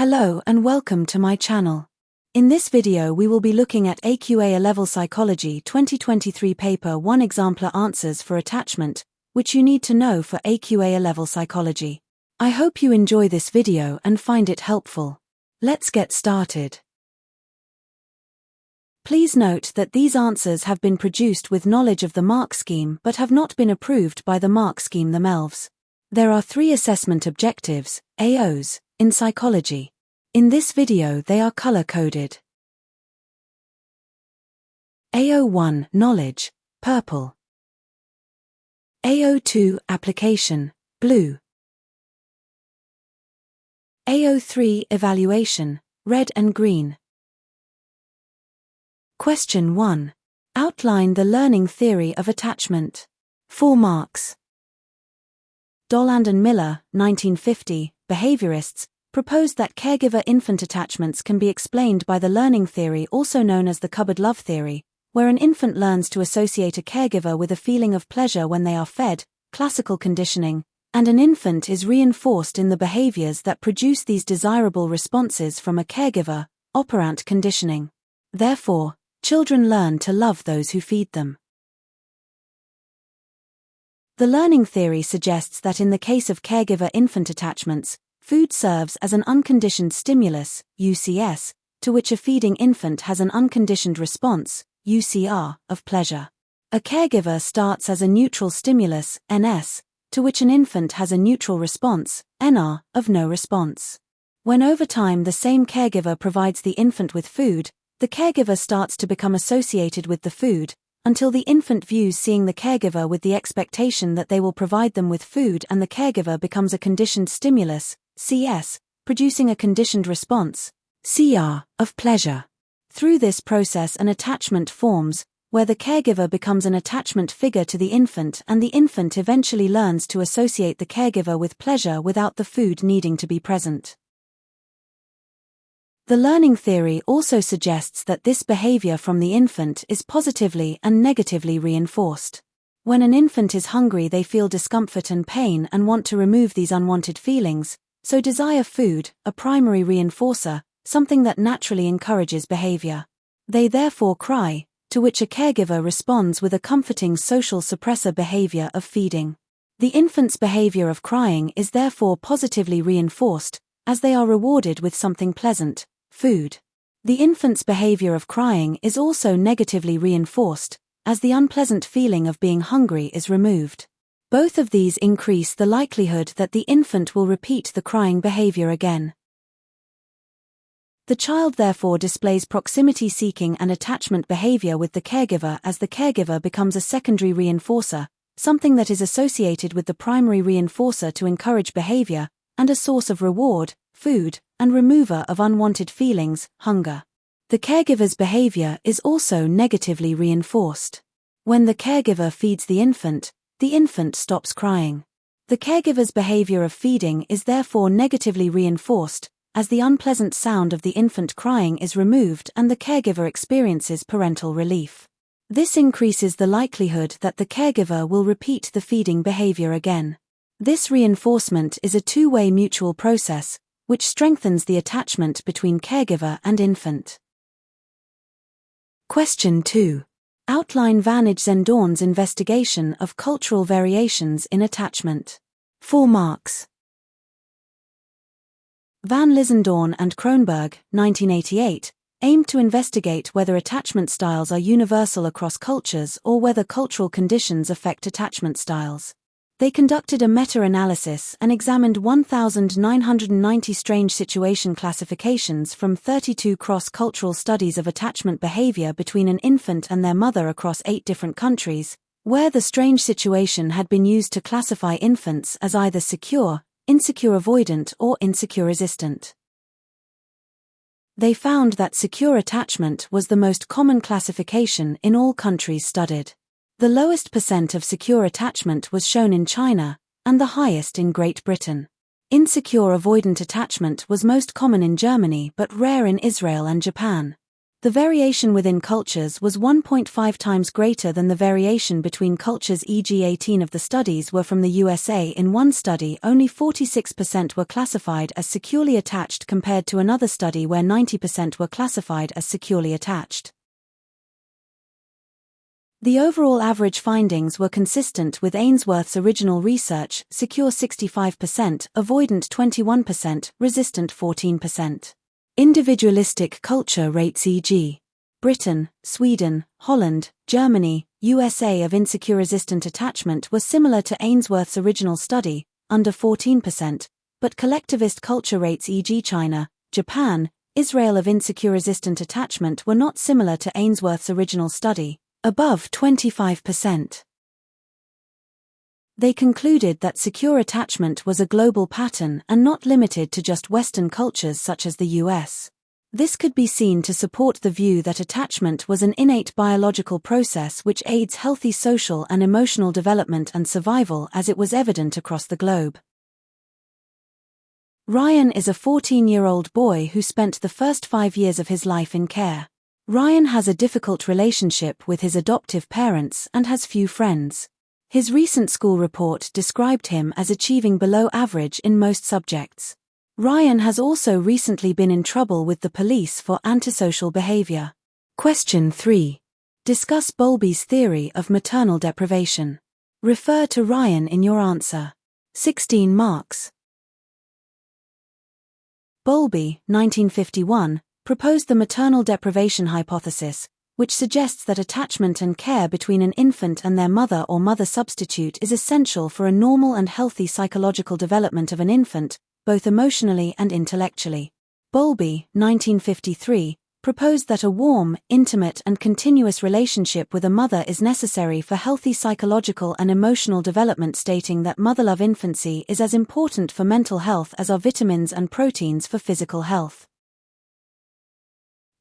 Hello and welcome to my channel. In this video we will be looking at AQA Alevel Psychology 2023 Paper 1 Exemplar Answers for Attachment, which you need to know for AQA Alevel Psychology. I hope you enjoy this video and find it helpful. Let's get started. Please note that these answers have been produced with knowledge of the mark scheme but have not been approved by the mark scheme themselves. There are 3 assessment objectives, AOs, in psychology. In this video they are color-coded. AO1 Knowledge, purple. AO2 Application, blue. AO3 Evaluation, red and green. Question 1. Outline the learning theory of attachment. 4 marks. Doland and Miller, 1950, behaviorists, proposed that caregiver-infant attachments can be explained by the learning theory also known as the cupboard love theory, where an infant learns to associate a caregiver with a feeling of pleasure when they are fed, classical conditioning, and an infant is reinforced in the behaviors that produce these desirable responses from a caregiver, operant conditioning. Therefore, children learn to love those who feed them. The learning theory suggests that in the case of caregiver-infant attachments, food serves as an unconditioned stimulus, UCS, to which a feeding infant has an unconditioned response, UCR, of pleasure. A caregiver starts as a neutral stimulus, NS, to which an infant has a neutral response, NR, of no response. When over time the same caregiver provides the infant with food, the caregiver starts to become associated with the food, until the infant views seeing the caregiver with the expectation that they will provide them with food, and the caregiver becomes a conditioned stimulus, CS, producing a conditioned response, CR, of pleasure. Through this process an attachment forms, where the caregiver becomes an attachment figure to the infant and the infant eventually learns to associate the caregiver with pleasure without the food needing to be present. The learning theory also suggests that this behavior from the infant is positively and negatively reinforced. When an infant is hungry they feel discomfort and pain and want to remove these unwanted feelings, so desire food, a primary reinforcer, something that naturally encourages behavior. They therefore cry, to which a caregiver responds with a comforting social suppressor behavior of feeding. The infant's behavior of crying is therefore positively reinforced, as they are rewarded with something pleasant, food. The infant's behavior of crying is also negatively reinforced, as the unpleasant feeling of being hungry is removed. Both of these increase the likelihood that the infant will repeat the crying behavior again. The child therefore displays proximity-seeking and attachment behavior with the caregiver as the caregiver becomes a secondary reinforcer, something that is associated with the primary reinforcer to encourage behavior, and a source of reward, food, and remover of unwanted feelings, hunger. The caregiver's behavior is also negatively reinforced. When the caregiver feeds the infant stops crying. The caregiver's behavior of feeding is therefore negatively reinforced, as the unpleasant sound of the infant crying is removed and the caregiver experiences parental relief. This increases the likelihood that the caregiver will repeat the feeding behavior again. This reinforcement is a two-way mutual process, which strengthens the attachment between caregiver and infant. Question 2. Outline Van Zendoorn's investigation of cultural variations in attachment. 4 marks. Van Zendoorn and Kronberg, 1988, aimed to investigate whether attachment styles are universal across cultures or whether cultural conditions affect attachment styles. They conducted a meta-analysis and examined 1,990 strange situation classifications from 32 cross-cultural studies of attachment behavior between an infant and their mother across 8 different countries, where the strange situation had been used to classify infants as either secure, insecure avoidant, or insecure resistant. They found that secure attachment was the most common classification in all countries studied. The lowest percent of secure attachment was shown in China, and the highest in Great Britain. Insecure avoidant attachment was most common in Germany but rare in Israel and Japan. The variation within cultures was 1.5 times greater than the variation between cultures, e.g. 18 of the studies were from the USA. In one study, only 46% were classified as securely attached compared to another study where 90% were classified as securely attached. The overall average findings were consistent with Ainsworth's original research: secure 65%, avoidant 21%, resistant 14%. Individualistic culture rates, e.g. Britain, Sweden, Holland, Germany, USA of insecure resistant attachment were similar to Ainsworth's original study, under 14%, but collectivist culture rates, e.g. China, Japan, Israel of insecure resistant attachment were not similar to Ainsworth's original study, above 25%. They concluded that secure attachment was a global pattern and not limited to just Western cultures such as the US. This could be seen to support the view that attachment was an innate biological process which aids healthy social and emotional development and survival, as it was evident across the globe. Ryan is a 14-year-old boy who spent the first 5 years of his life in care. Ryan has a difficult relationship with his adoptive parents and has few friends. His recent school report described him as achieving below average in most subjects. Ryan has also recently been in trouble with the police for antisocial behavior. Question 3. Discuss Bowlby's theory of maternal deprivation. Refer to Ryan in your answer. 16 marks. Bowlby, 1951, proposed the maternal deprivation hypothesis, which suggests that attachment and care between an infant and their mother or mother substitute is essential for a normal and healthy psychological development of an infant, both emotionally and intellectually. Bowlby, 1953, proposed that a warm, intimate and continuous relationship with a mother is necessary for healthy psychological and emotional development, stating that mother-love infancy is as important for mental health as are vitamins and proteins for physical health.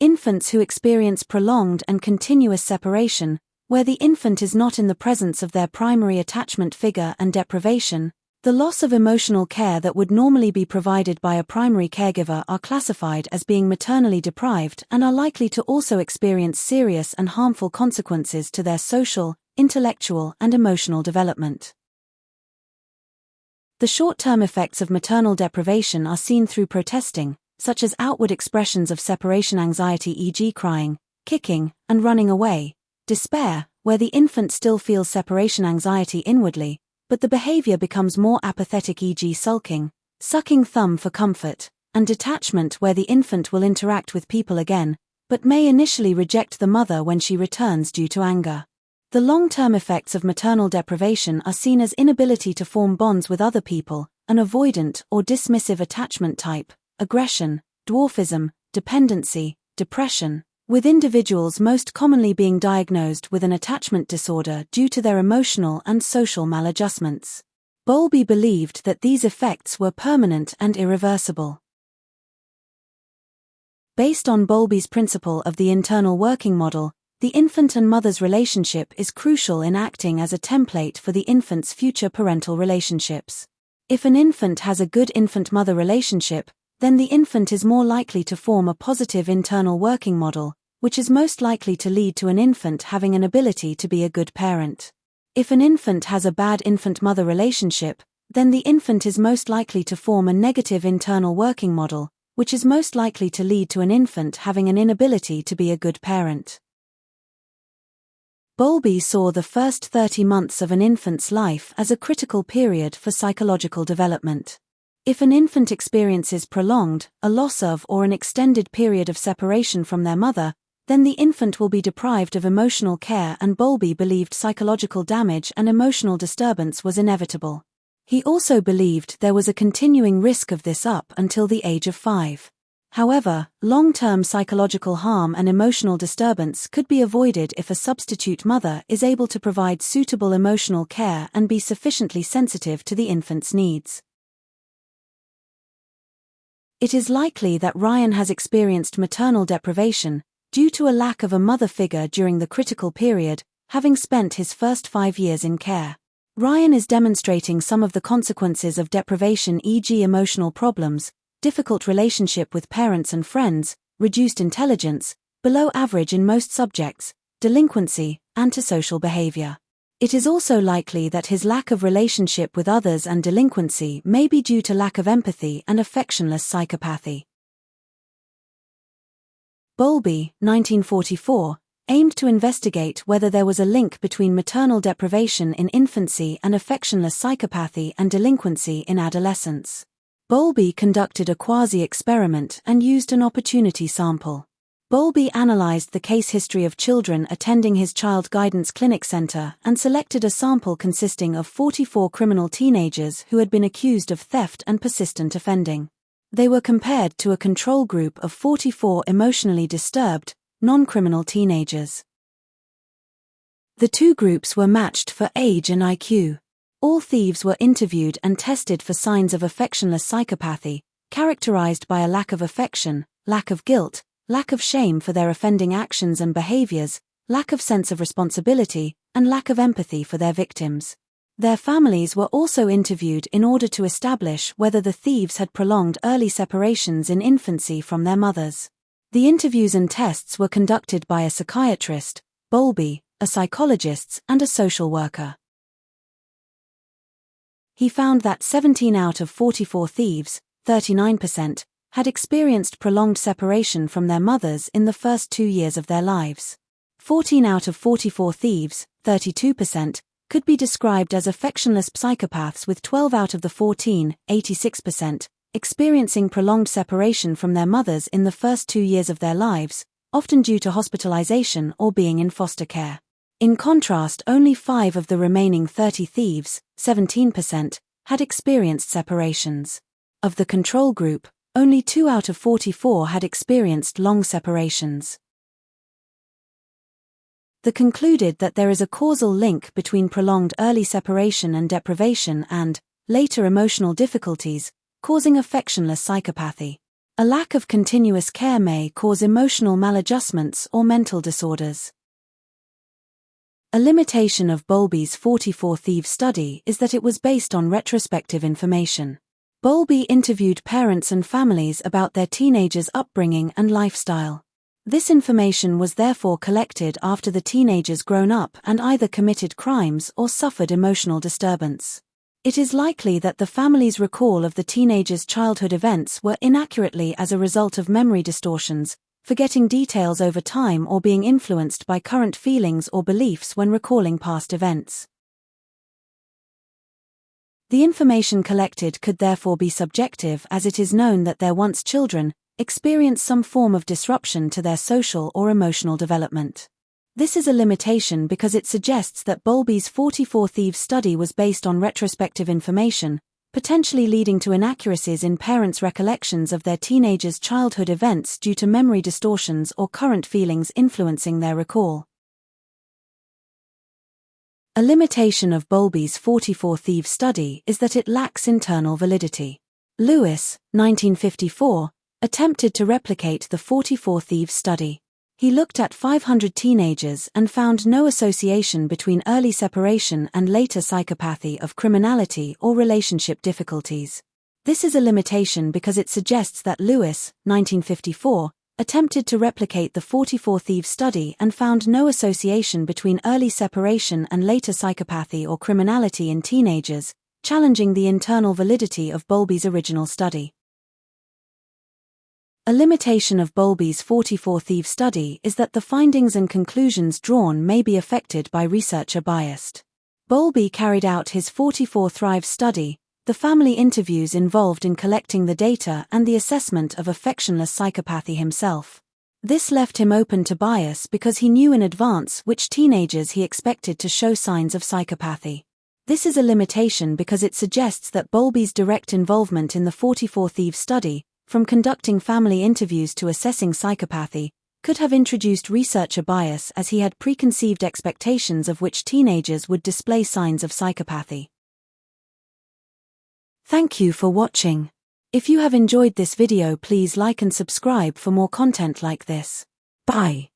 Infants who experience prolonged and continuous separation, where the infant is not in the presence of their primary attachment figure, and deprivation, the loss of emotional care that would normally be provided by a primary caregiver, are classified as being maternally deprived and are likely to also experience serious and harmful consequences to their social, intellectual, and emotional development. The short-term effects of maternal deprivation are seen through protesting, such as outward expressions of separation anxiety, e.g. crying, kicking, and running away; despair, where the infant still feels separation anxiety inwardly, but the behavior becomes more apathetic, e.g. sulking, sucking thumb for comfort; and detachment, where the infant will interact with people again, but may initially reject the mother when she returns due to anger. The long-term effects of maternal deprivation are seen as inability to form bonds with other people, an avoidant or dismissive attachment type, aggression, dwarfism, dependency, depression, with individuals most commonly being diagnosed with an attachment disorder due to their emotional and social maladjustments. Bowlby believed that these effects were permanent and irreversible. Based on Bowlby's principle of the internal working model, the infant and mother's relationship is crucial in acting as a template for the infant's future parental relationships. If an infant has a good infant-mother relationship, then the infant is more likely to form a positive internal working model, which is most likely to lead to an infant having an ability to be a good parent. If an infant has a bad infant-mother relationship, then the infant is most likely to form a negative internal working model, which is most likely to lead to an infant having an inability to be a good parent. Bowlby saw the first 30 months of an infant's life as a critical period for psychological development. If an infant experiences prolonged, a loss of, or an extended period of separation from their mother, then the infant will be deprived of emotional care, and Bowlby believed psychological damage and emotional disturbance was inevitable. He also believed there was a continuing risk of this up until the age of 5. However, long-term psychological harm and emotional disturbance could be avoided if a substitute mother is able to provide suitable emotional care and be sufficiently sensitive to the infant's needs. It is likely that Ryan has experienced maternal deprivation due to a lack of a mother figure during the critical period, having spent his first 5 years in care. Ryan is demonstrating some of the consequences of deprivation, e.g. emotional problems, difficult relationship with parents and friends, reduced intelligence, below average in most subjects, delinquency, antisocial behavior. It is also likely that his lack of relationship with others and delinquency may be due to lack of empathy and affectionless psychopathy. Bowlby, 1944, aimed to investigate whether there was a link between maternal deprivation in infancy and affectionless psychopathy and delinquency in adolescence. Bowlby conducted a quasi-experiment and used an opportunity sample. Bowlby analyzed the case history of children attending his Child Guidance Clinic Center and selected a sample consisting of 44 criminal teenagers who had been accused of theft and persistent offending. They were compared to a control group of 44 emotionally disturbed, non-criminal teenagers. The two groups were matched for age and IQ. All thieves were interviewed and tested for signs of affectionless psychopathy, characterized by a lack of affection, lack of guilt, lack of shame for their offending actions and behaviors, lack of sense of responsibility, and lack of empathy for their victims. Their families were also interviewed in order to establish whether the thieves had prolonged early separations in infancy from their mothers. The interviews and tests were conducted by a psychiatrist, Bowlby, a psychologist, and a social worker. He found that 17 out of 44 thieves, 39%, had experienced prolonged separation from their mothers in the first 2 years of their lives. 14 out of 44 thieves, 32%, could be described as affectionless psychopaths, with 12 out of the 14, 86%, experiencing prolonged separation from their mothers in the first 2 years of their lives, often due to hospitalization or being in foster care. In contrast, only 5 of the remaining 30 thieves, 17%, had experienced separations. Of the control group, only 2 out of 44 had experienced long separations. They concluded that there is a causal link between prolonged early separation and deprivation and, later emotional difficulties, causing affectionless psychopathy. A lack of continuous care may cause emotional maladjustments or mental disorders. A limitation of Bowlby's 44 Thieves study is that it was based on retrospective information. Bowlby interviewed parents and families about their teenagers' upbringing and lifestyle. This information was therefore collected after the teenagers grown up and either committed crimes or suffered emotional disturbance. It is likely that the family's recall of the teenagers' childhood events were inaccurately as a result of memory distortions, forgetting details over time or being influenced by current feelings or beliefs when recalling past events. The information collected could therefore be subjective, as it is known that their once children experience some form of disruption to their social or emotional development. This is a limitation because it suggests that Bowlby's 44 Thieves study was based on retrospective information, potentially leading to inaccuracies in parents' recollections of their teenagers' childhood events due to memory distortions or current feelings influencing their recall. A limitation of Bowlby's 44 Thieves study is that it lacks internal validity. Lewis, 1954, attempted to replicate the 44 Thieves study. He looked at 500 teenagers and found no association between early separation and later psychopathy of criminality or relationship difficulties. This is a limitation because it suggests that Lewis, 1954, attempted to replicate the 44 Thieves study and found no association between early separation and later psychopathy or criminality in teenagers, challenging the internal validity of Bowlby's original study. A limitation of Bowlby's 44 Thieves study is that the findings and conclusions drawn may be affected by researcher bias. Bowlby carried out his 44 Thrive study, the family interviews involved in collecting the data and the assessment of affectionless psychopathy himself. This left him open to bias because he knew in advance which teenagers he expected to show signs of psychopathy. This is a limitation because it suggests that Bowlby's direct involvement in the 44 Thieves study, from conducting family interviews to assessing psychopathy, could have introduced researcher bias, as he had preconceived expectations of which teenagers would display signs of psychopathy. Thank you for watching. If you have enjoyed this video, please like and subscribe for more content like this. Bye.